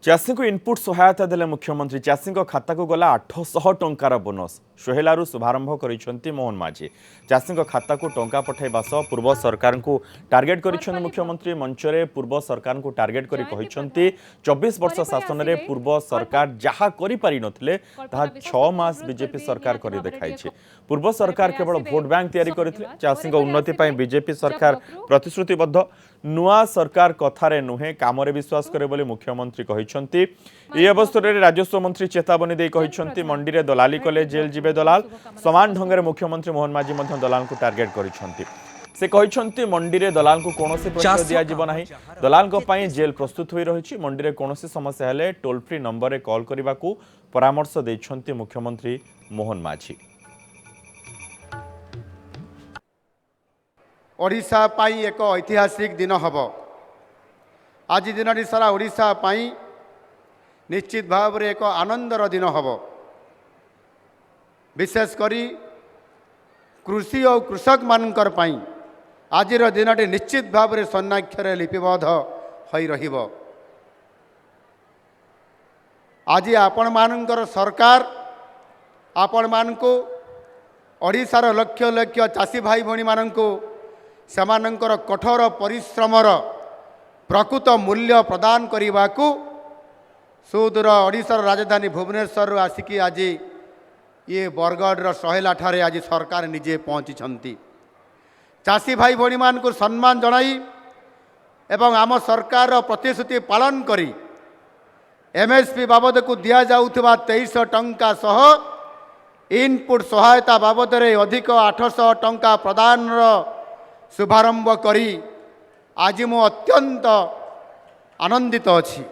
चाषी को इनपुट सहायता देले मुख्यमंत्री चाषी खाता को गला 800 टंकार बोनस सोहेलू शुभारंभ कर मोहन माझी चाषी खाता को टंका पठाइबा सह पूर्व सरकार को टार्गेट कर मुख्यमंत्री मंचरे पूर्व सरकार को टार्गेट कर 24 वर्ष शासन में पूर्व सरकार जहाँ करें 6 मास बीजेपी सरकार कर देखाई पूर्व सरकार केवल भोट बैंक तैयारी करते चाषी उन्नति बीजेपी सरकार प्रतिश्रुतिबद्ध नुआ सरकार कथारे नुहे काम विश्वास करे बोली मुख्यमंत्री कहते अवसर में राजस्व मंत्री चेतावनी दे कहते मंडी में दलाली कले जेल जीवे दलाल समान ढंग से मुख्यमंत्री मोहन माझी दलाल को टार्गेट करछंती से कहते मंडी में दलाल को कौन परिचय दिज्व ना दलाल जेल प्रस्तुत हो रही मंडी में कौन समस्या हेले टोल फ्री नंबर में कॉल करने को परामर्श देछंती मुख्यमंत्री मोहन माझी। ओडिशा पाई एक ऐतिहासिक दिन हब आज दिन सारा ओडिशा पाई निश्चित भाव में एक आनंदर दिन हब विशेषकर कृषि और कृषक मानकर पाई आज दिन निश्चित भाव में स्वर्णाक्षर लिपिबद्ध हो रहिबो। आज आपण मानकर सरकार आपण मानको ओडिशार लक्ष लक्ष चाषी भाई भणी मानको सेमानंकर कठोर परिश्रमर प्रकृत मूल्य प्रदान करने को सुदूर ओडिशार राजधानी भुवनेश्वर आसिकी आज ये बरगढ़ सहेला ठारे आज सरकार निजे पहुँची चाषी भाई भणी मान को सम्मान जनाई एवं आम सरकार प्रतिश्रुति पालन करी एमएसपी बाबद को दिया जाउथबा 2300 टंका सह इनपुट सहायता बाबद रे अधिक 800 टंका प्रदान शुभारंभ करी आज मु अत्यंत आनंदित अच्छी।